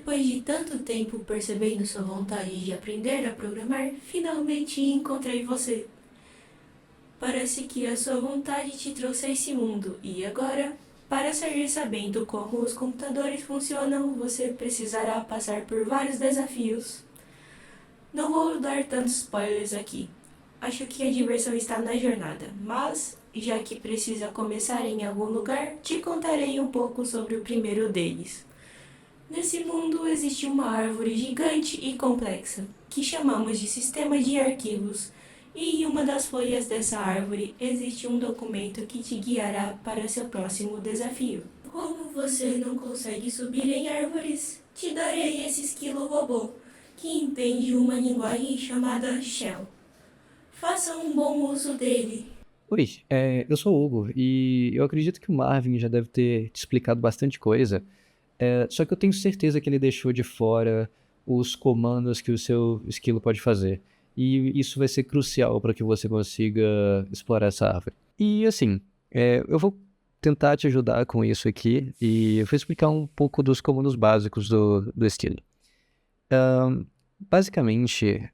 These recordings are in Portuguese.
Depois de tanto tempo percebendo sua vontade de aprender a programar, finalmente encontrei você. Parece que a sua vontade te trouxe a esse mundo, e agora, para sair sabendo como os computadores funcionam, você precisará passar por vários desafios. Não vou dar tantos spoilers aqui. Acho que a diversão está na jornada, mas, já que precisa começar em algum lugar, te contarei um pouco sobre o primeiro deles. Nesse mundo existe uma árvore gigante e complexa, que chamamos de sistema de arquivos, e em uma das folhas dessa árvore existe um documento que te guiará para seu próximo desafio. Como você não consegue subir em árvores, te darei esse esquilo robô, que entende uma linguagem chamada Shell. Faça um bom uso dele. Oi, eu sou o Hugo e eu acredito que o Marvin já deve ter te explicado bastante coisa, só que eu tenho certeza que ele deixou de fora os comandos que o seu esquilo pode fazer. E isso vai ser crucial para que você consiga explorar essa árvore. E assim, eu vou tentar te ajudar com isso aqui e eu vou explicar um pouco dos comandos básicos do esquilo. Basicamente,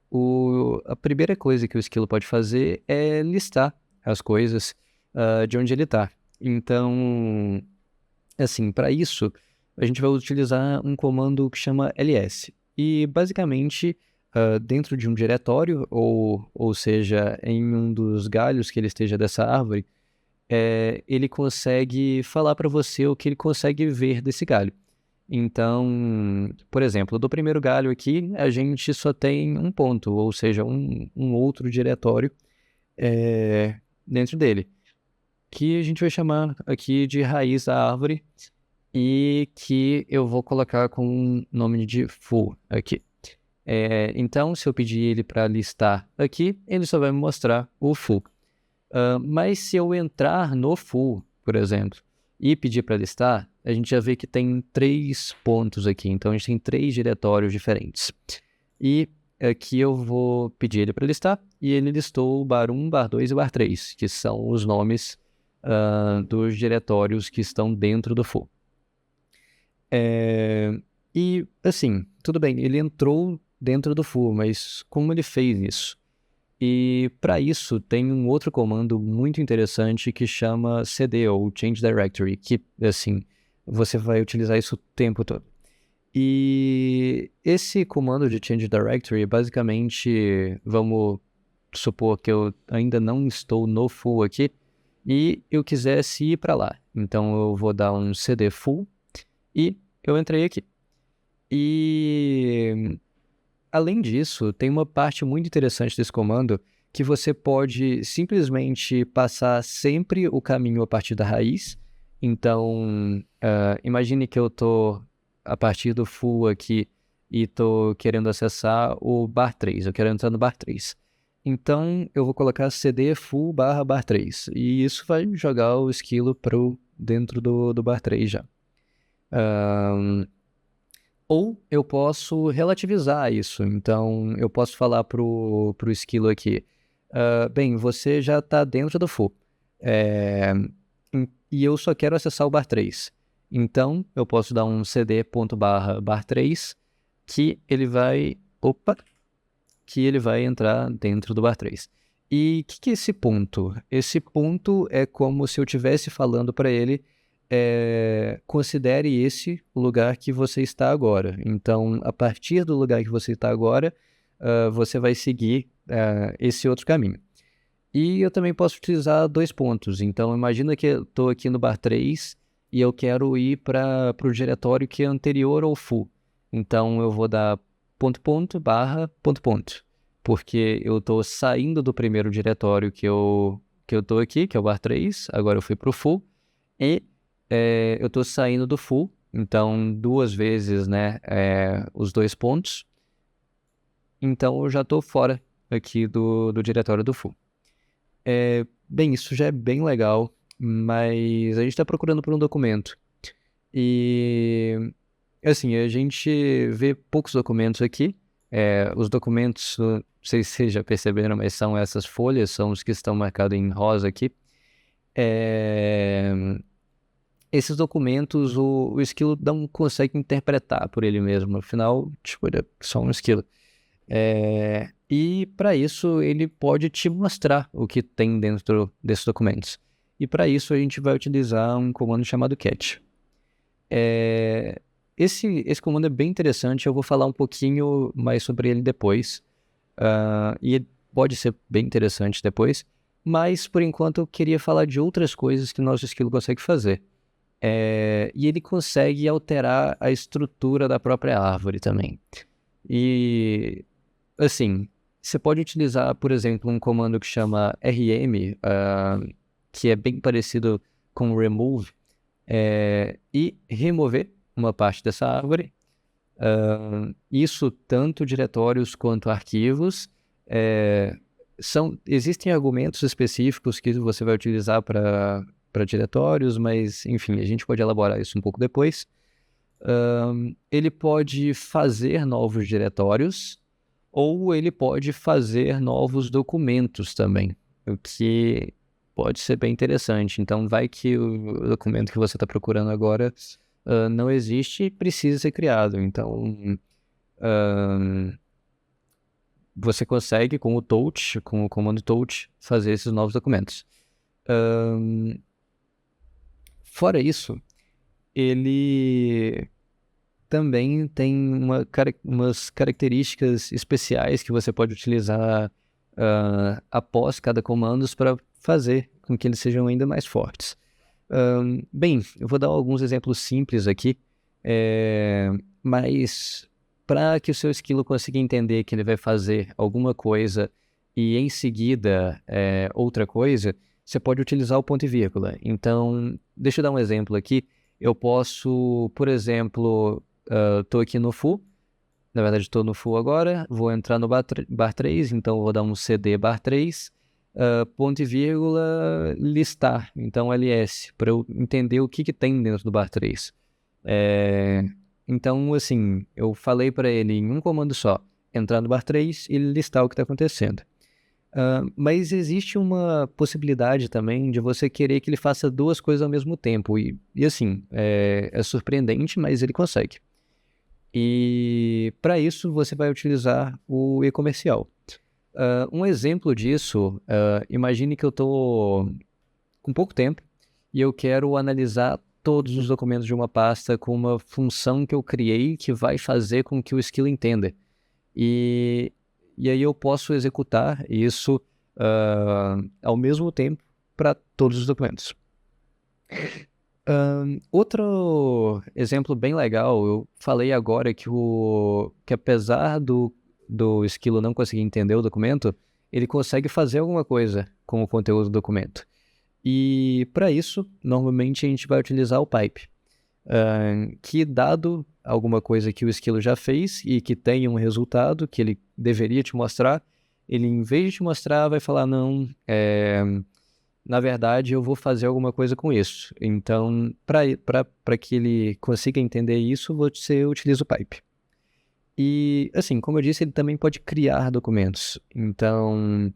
a primeira coisa que o esquilo pode fazer é listar as coisas de onde ele está. Então, assim, para isso, a gente vai utilizar um comando que chama ls. E, basicamente, dentro de um diretório, ou seja, em um dos galhos que ele esteja dessa árvore, ele consegue falar para você o que ele consegue ver desse galho. Então, por exemplo, do primeiro galho aqui, a gente só tem um ponto, ou seja, um outro diretório dentro dele, que a gente vai chamar aqui de raiz da árvore e que eu vou colocar com o nome de foo aqui. Então, se eu pedir ele para listar aqui, ele só vai me mostrar o foo. Mas se eu entrar no foo, por exemplo, e pedir para listar, a gente já vê que tem 3 pontos aqui. Então, a gente tem 3 diretórios diferentes. E aqui eu vou pedir ele para listar, e ele listou o bar1, bar2 e bar3, que são os nomes dos diretórios que estão dentro do foo. E, assim, tudo bem, ele entrou dentro do foo, mas como ele fez isso? E para isso tem um outro comando muito interessante que chama cd, ou Change Directory, que, assim, você vai utilizar isso o tempo todo. E esse comando de Change Directory, basicamente, vamos supor que eu ainda não estou no full aqui e eu quisesse ir para lá. Então eu vou dar um cd full e eu entrei aqui. E além disso, tem uma parte muito interessante desse comando que você pode simplesmente passar sempre o caminho a partir da raiz. Então, imagine que eu estou a partir do full aqui e estou querendo acessar o bar 3. Eu quero entrar no bar 3. Então, eu vou colocar cd full barra bar 3. E isso vai jogar o esquilo dentro do bar 3 já. Ou eu posso relativizar isso. Então, eu posso falar pro esquilo aqui, bem, você já está dentro do full, e eu só quero acessar o bar 3. Então, eu posso dar um cd.bar3 que ele vai entrar dentro do bar 3. E o que é esse ponto? Esse ponto é como se eu estivesse falando para ele, considere esse o lugar que você está agora. Então, a partir do lugar que você está agora, você vai seguir esse outro caminho. E eu também posso utilizar 2 pontos. Então, imagina que eu estou aqui no bar 3 e eu quero ir para o diretório que é anterior ao full. Então, eu vou dar ponto, ponto, barra, ponto, ponto. Porque eu estou saindo do primeiro diretório que eu estou aqui, que é o bar 3. Agora eu fui para o full. E eu estou saindo do full. Então, 2 vezes, né, os 2 pontos. Então, eu já estou fora aqui do diretório do full. Bem, isso já é bem legal, mas a gente está procurando por um documento. E, assim, a gente vê poucos documentos aqui. Os documentos, não sei se vocês já perceberam, mas são essas folhas, são os que estão marcados em rosa aqui. esses documentos o esquilo não consegue interpretar por ele mesmo. Afinal, tipo, ele é só um esquilo. E para isso ele pode te mostrar o que tem dentro desses documentos. E para isso a gente vai utilizar um comando chamado catch. Esse comando é bem interessante, eu vou falar um pouquinho mais sobre ele depois. E ele pode ser bem interessante depois, mas por enquanto eu queria falar de outras coisas que o nosso esquilo consegue fazer. E ele consegue alterar a estrutura da própria árvore também. E, assim, você pode utilizar, por exemplo, um comando que chama rm, que é bem parecido com remove, e remover uma parte dessa árvore. Isso tanto diretórios quanto arquivos. Existem argumentos específicos que você vai utilizar para diretórios, mas enfim, a gente pode elaborar isso um pouco depois. Ele pode fazer novos diretórios ou ele pode fazer novos documentos também, o que pode ser bem interessante. Então vai que o documento que você está procurando agora não existe e precisa ser criado. Então você consegue com o comando touch, fazer esses novos documentos. Fora isso, ele também tem umas características especiais que você pode utilizar após cada comando para fazer com que eles sejam ainda mais fortes. Bem, eu vou dar alguns exemplos simples aqui, mas para que o seu esquilo consiga entender que ele vai fazer alguma coisa e em seguida outra coisa, você pode utilizar o ponto e vírgula. Então, deixa eu dar um exemplo aqui. Eu posso, por exemplo, estou aqui no foo, na verdade estou no foo agora, vou entrar no bar 3, então vou dar um cd bar 3, ponto e vírgula, listar, então ls, para eu entender o que tem dentro do bar 3. Então, assim, eu falei para ele em um comando só, entrar no bar 3 e listar o que está acontecendo. Mas existe uma possibilidade também de você querer que ele faça duas coisas ao mesmo tempo. E assim, é surpreendente, mas ele consegue. E para isso você vai utilizar o e-comercial. Um exemplo disso, imagine que eu estou com pouco tempo e eu quero analisar todos os documentos de uma pasta com uma função que eu criei que vai fazer com que o esquilo entenda. E aí eu posso executar isso ao mesmo tempo para todos os documentos. Outro exemplo bem legal, eu falei agora que apesar do esquilo não conseguir entender o documento, ele consegue fazer alguma coisa com o conteúdo do documento. E para isso, normalmente a gente vai utilizar o pipe, que dado alguma coisa que o esquilo já fez e que tem um resultado que ele deveria te mostrar, ele em vez de te mostrar vai falar, não, na verdade eu vou fazer alguma coisa com isso. Então, para que ele consiga entender isso, você utiliza o pipe. E, assim, como eu disse, ele também pode criar documentos. Então,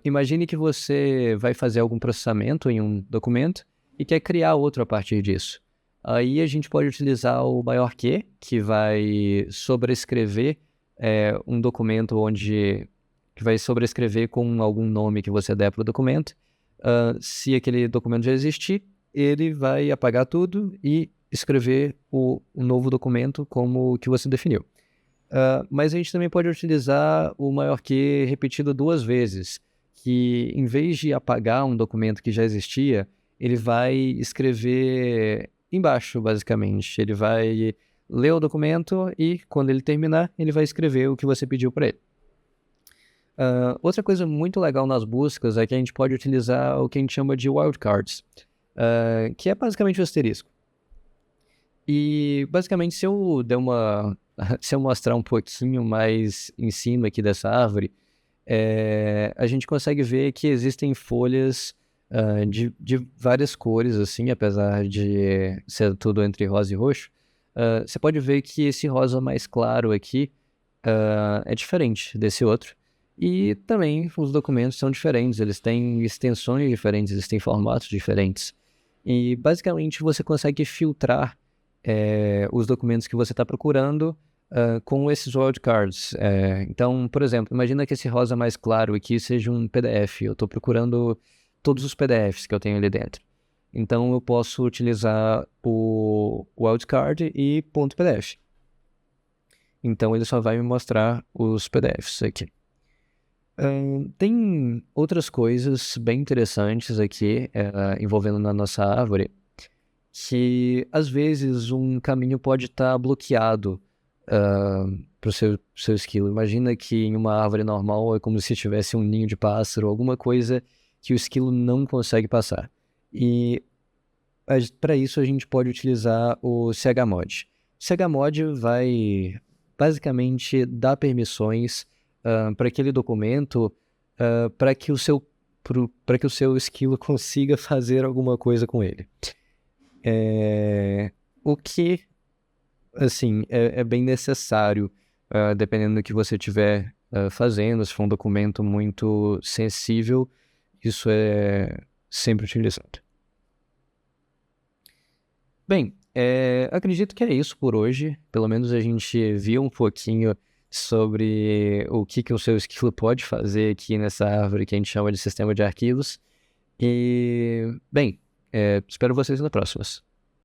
imagine que você vai fazer algum processamento em um documento e quer criar outro a partir disso. Aí a gente pode utilizar o maior que vai sobrescrever um documento que vai sobrescrever com algum nome que você der para o documento. Se aquele documento já existir, ele vai apagar tudo e escrever o novo documento como o que você definiu. Mas a gente também pode utilizar o maior que repetido duas vezes, que em vez de apagar um documento que já existia, ele vai escrever embaixo, basicamente. Ele vai ler o documento e, quando ele terminar, ele vai escrever o que você pediu para ele. Outra coisa muito legal nas buscas é que a gente pode utilizar o que a gente chama de wildcards, que é basicamente o asterisco. E, basicamente, se eu mostrar um pouquinho mais em cima aqui dessa árvore, a gente consegue ver que existem folhas de várias cores, assim, apesar de ser tudo entre rosa e roxo. Você pode ver que esse rosa mais claro aqui é diferente desse outro. E também os documentos são diferentes, eles têm extensões diferentes, eles têm formatos diferentes. E basicamente você consegue filtrar os documentos que você está procurando com esses wildcards. Então, por exemplo, imagina que esse rosa mais claro aqui seja um PDF. Eu estou procurando todos os PDFs que eu tenho ali dentro. Então eu posso utilizar o wildcard e .pdf. Então ele só vai me mostrar os PDFs aqui. Tem outras coisas bem interessantes aqui envolvendo na nossa árvore, que às vezes um caminho pode estar bloqueado para o seu esquilo. Imagina que em uma árvore normal é como se tivesse um ninho de pássaro, alguma coisa que o esquilo não consegue passar. E para isso a gente pode utilizar o chmod. O chmod vai basicamente dar permissões para aquele documento para que o seu esquilo consiga fazer alguma coisa com ele. O que, assim, é bem necessário, dependendo do que você estiver fazendo. Se for um documento muito sensível, isso é sempre utilizado. Bem, acredito que é isso por hoje. Pelo menos a gente viu um pouquinho sobre o que o seu esquilo pode fazer aqui nessa árvore que a gente chama de sistema de arquivos. E, bem, espero vocês nas próximas.